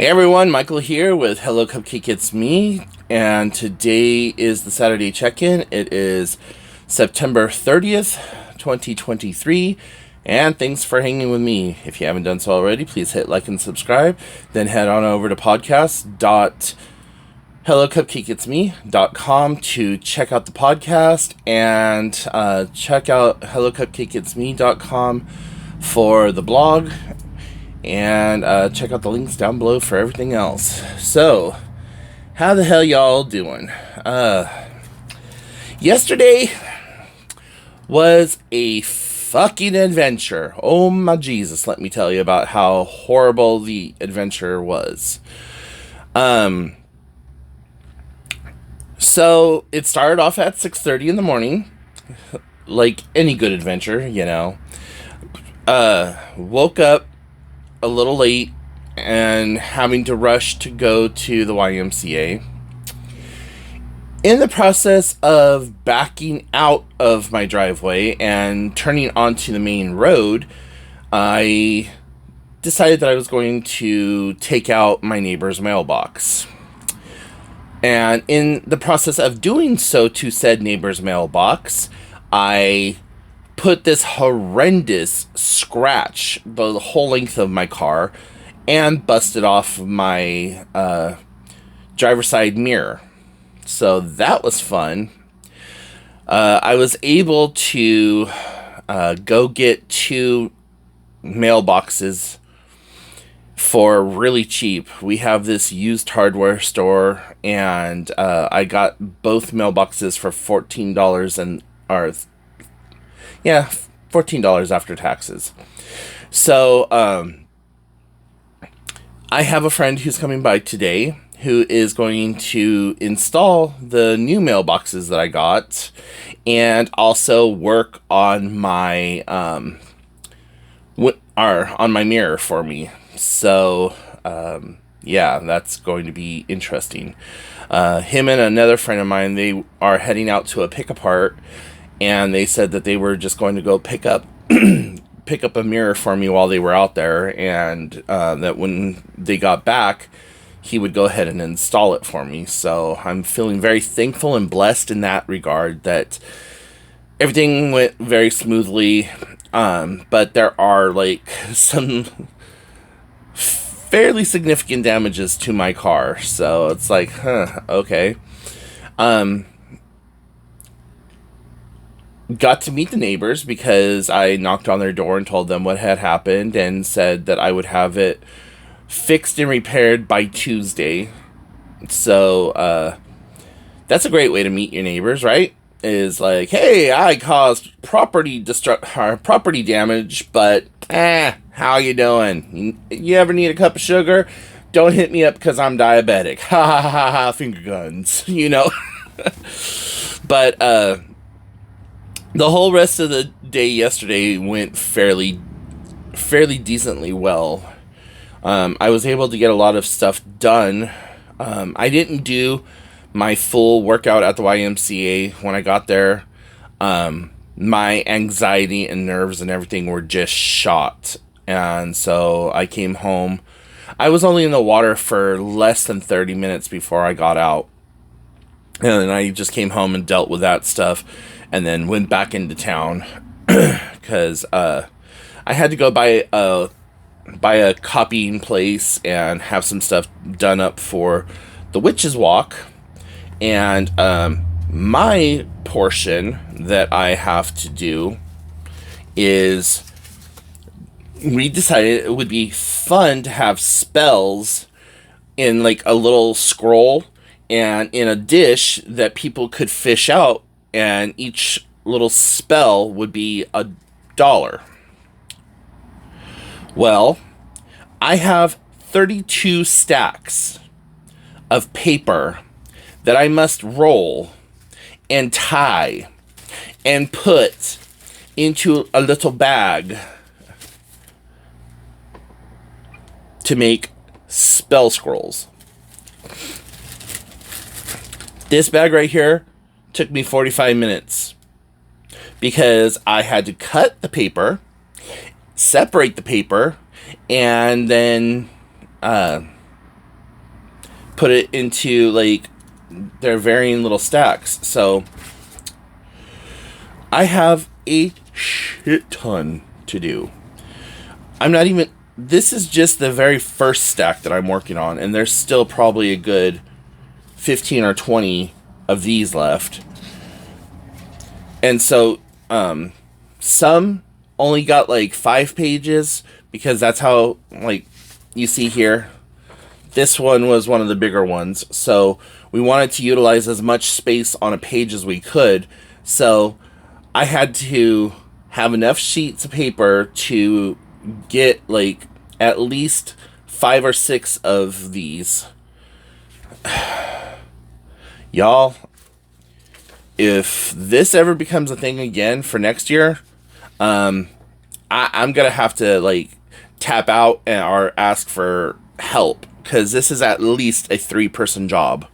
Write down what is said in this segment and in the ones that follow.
Hey everyone, Michael here with Hello Cupcake It's Me, and today is the Saturday check-in. It is September 30th, 2023, and thanks for hanging with me. If you haven't done so already, please hit like and subscribe, then head on over to podcast.hellocupcakeitsme.com to check out the podcast, and check out hellocupcakeitsme.com for the blog, and check out the links down below for everything else. So, how the hell y'all doing? Yesterday was a fucking adventure. Oh my Jesus, let me tell you about how horrible the adventure was. So, it started off at 6:30 in the morning, like any good adventure, you know. Woke up a little late and having to rush to go to the YMCA. In the process of backing out of my driveway and turning onto the main road, I decided that I was going to take out my neighbor's mailbox. And in the process of doing so to said neighbor's mailbox, I put this horrendous scratch the whole length of my car and busted off my driver's side mirror. So that was fun. I was able to go get two mailboxes for really cheap. We have this used hardware store, and I got both mailboxes for $14 $14 after taxes. So, I have a friend who's coming by today who is going to install the new mailboxes that I got and also work on my on my mirror for me. So, yeah, that's going to be interesting. Him and another friend of mine, they are heading out to a pick-apart, and they said that they were just going to go pick up a mirror for me while they were out there, and that when they got back, he would go ahead and install it for me. So I'm feeling very thankful and blessed in that regard that everything went very smoothly. But there are like some fairly significant damages to my car. So it's like, okay. Got to meet the neighbors because I knocked on their door and told them what had happened and said that I would have it fixed and repaired by Tuesday. So, that's a great way to meet your neighbors, right? Is like, hey, I caused property damage, but, how you doing? You ever need a cup of sugar? Don't hit me up because I'm diabetic. Ha ha ha ha, finger guns, you know? But, the whole rest of the day yesterday went fairly decently well. I was able to get a lot of stuff done. I didn't do my full workout at the YMCA when I got there. My anxiety and nerves and everything were just shot. And so I came home. I was only in the water for less than 30 minutes before I got out. And then I just came home and dealt with that stuff. And then went back into town because I had to go by a copying place and have some stuff done up for the Witch's Walk. And my portion that I have to do is, we decided it would be fun to have spells in like a little scroll and in a dish that people could fish out. And each little spell would be $1. Well, I have 32 stacks of paper that I must roll and tie and put into a little bag to make spell scrolls. This bag right here took me 45 minutes because I had to cut the paper, separate the paper, and then put it into like their varying little stacks. So I have a shit ton to do. This is just the very first stack that I'm working on, and there's still probably a good 15 or 20 of these left. And so, some only got like 5 pages, because that's how, like, you see here. This one was one of the bigger ones, so we wanted to utilize as much space on a page as we could. So I had to have enough sheets of paper to get like at least 5 or 6 of these. Y'all, if this ever becomes a thing again for next year, I'm gonna have to like tap out or ask for help, because this is at least a 3-person job.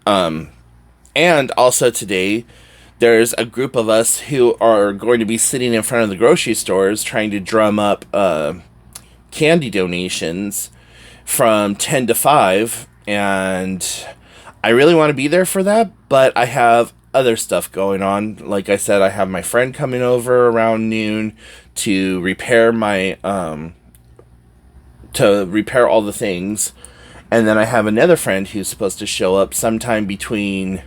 And also today, there's a group of us who are going to be sitting in front of the grocery stores trying to drum up candy donations from 10 to 5, and I really want to be there for that, but I have other stuff going on. Like I said, I have my friend coming over around noon to repair my to repair all the things, and then I have another friend who's supposed to show up sometime between,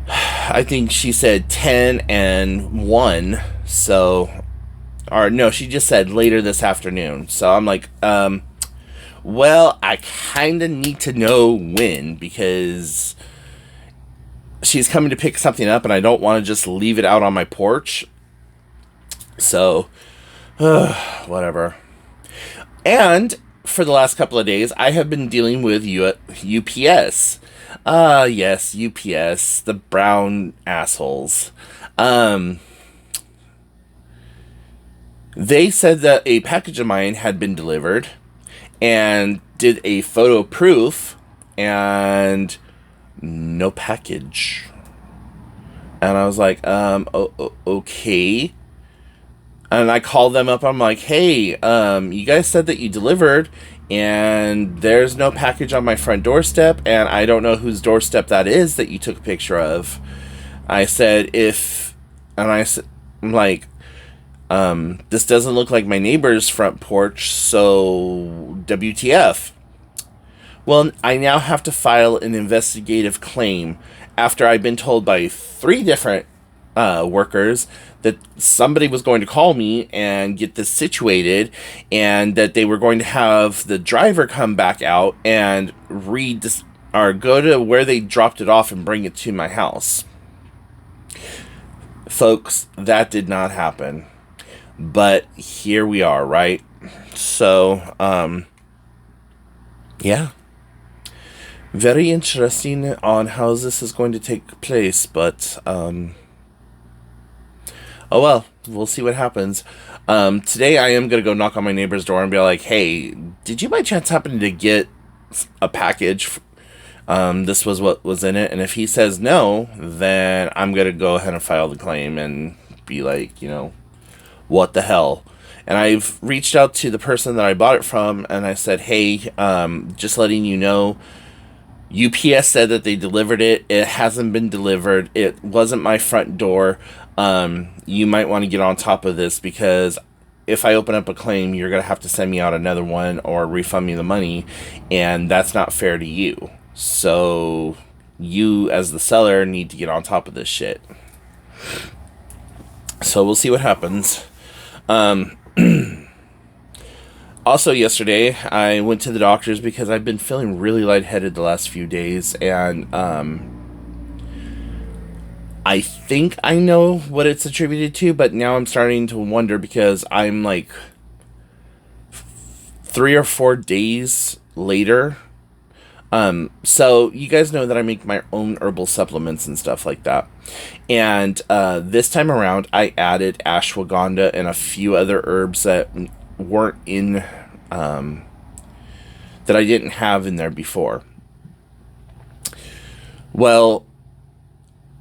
I think she said 10 and 1, so, or no, she just said later this afternoon. So I'm like, well, I kind of need to know when, because she's coming to pick something up and I don't want to just leave it out on my porch. So, whatever. And for the last couple of days, I have been dealing with UPS. Yes, UPS, the brown assholes. They said that a package of mine had been delivered and did a photo proof, and no package. And I was like, okay. And I called them up. I'm like, hey, you guys said that you delivered, and there's no package on my front doorstep, and I don't know whose doorstep that is that you took a picture of. I said, I'm like, this doesn't look like my neighbor's front porch, so WTF. Well, I now have to file an investigative claim after I've been told by 3 different workers that somebody was going to call me and get this situated, and that they were going to have the driver come back out and go to where they dropped it off and bring it to my house. Folks, that did not happen. But here we are, right? So, yeah. Very interesting on how this is going to take place, but, oh well, we'll see what happens. Today I am going to go knock on my neighbor's door and be like, hey, did you by chance happen to get a package? This was what was in it. And if he says no, then I'm going to go ahead and file the claim and be like, what the hell? And I've reached out to the person that I bought it from, and I said, hey, just letting you know, UPS said that they delivered it. It hasn't been delivered. It wasn't my front door. You might want to get on top of this, because if I open up a claim, you're going to have to send me out another one or refund me the money, and that's not fair to you. So you, as the seller, need to get on top of this shit. So we'll see what happens. Also yesterday, I went to the doctor's because I've been feeling really lightheaded the last few days, and I think I know what it's attributed to, but now I'm starting to wonder, because I'm like 3 or 4 days later. So you guys know that I make my own herbal supplements and stuff like that. And this time around, I added ashwagandha and a few other herbs that weren't in, that I didn't have in there before. Well,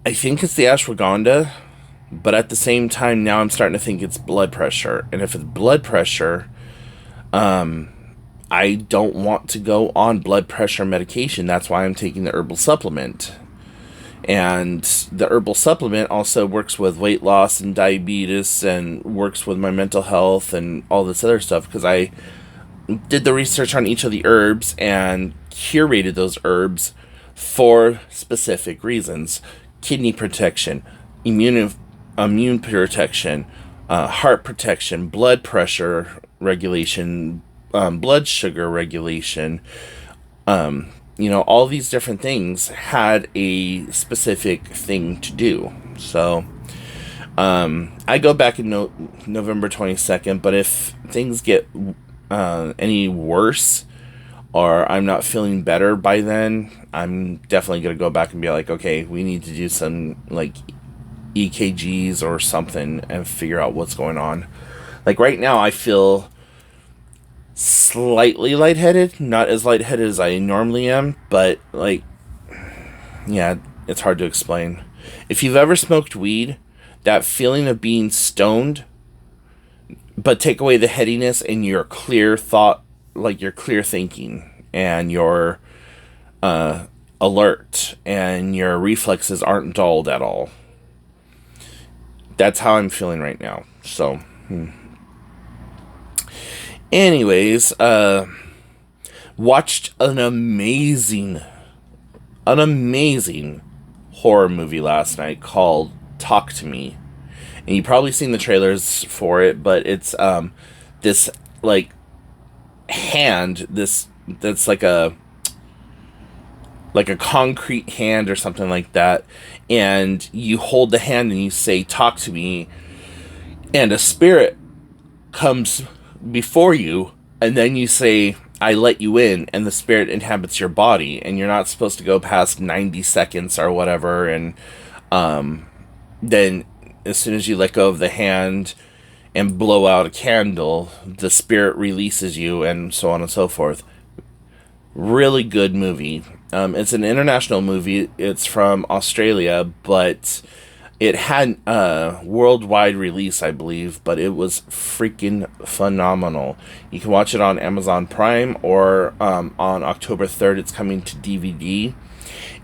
I think it's the ashwagandha, but at the same time, now I'm starting to think it's blood pressure. And if it's blood pressure, I don't want to go on blood pressure medication. That's why I'm taking the herbal supplement. And the herbal supplement also works with weight loss and diabetes and works with my mental health and all this other stuff, because I did the research on each of the herbs and curated those herbs for specific reasons: kidney protection, immune protection, heart protection, blood pressure regulation, blood sugar regulation. All these different things had a specific thing to do. So I go back in November 22nd, but if things get any worse, or I'm not feeling better by then, I'm definitely going to go back and be like, okay, we need to do some like EKGs or something and figure out what's going on. Like right now, I feel slightly lightheaded, not as lightheaded as I normally am, but like, yeah, it's hard to explain. If you've ever smoked weed, that feeling of being stoned, but take away the headiness and your clear thought, like your clear thinking and your alert and your reflexes aren't dulled at all. That's how I'm feeling right now. So, anyways, watched an amazing horror movie last night called Talk to Me. And you've probably seen the trailers for it, but it's this like hand, that's like a concrete hand or something like that, and you hold the hand and you say, "Talk to me," and a spirit comes before you, and then you say, "I let you in," and the spirit inhabits your body, and you're not supposed to go past 90 seconds or whatever, and then as soon as you let go of the hand and blow out a candle, the spirit releases you, and so on and so forth. Really good movie. It's an international movie. It's from Australia, but it had a worldwide release, I believe, but it was freaking phenomenal. You can watch it on Amazon Prime, or on October 3rd, it's coming to DVD.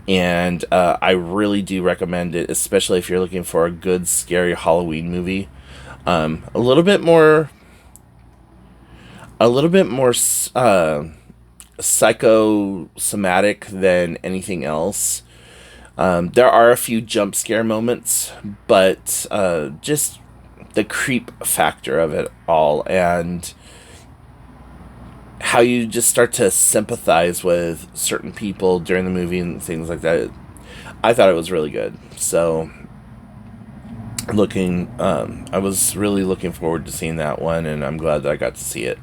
And I really do recommend it, especially if you're looking for a good, scary Halloween movie. A little bit more psychosomatic than anything else. There are a few jump scare moments, but just the creep factor of it all, and how you just start to sympathize with certain people during the movie and things like that. I thought it was really good. So I was really looking forward to seeing that one, and I'm glad that I got to see it.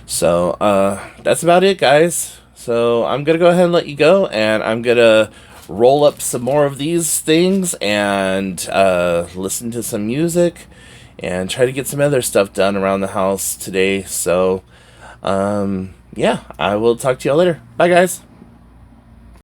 So that's about it, guys. So I'm gonna go ahead and let you go, and I'm gonna roll up some more of these things and listen to some music and try to get some other stuff done around the house today. So yeah, I will talk to y'all later. Bye, guys.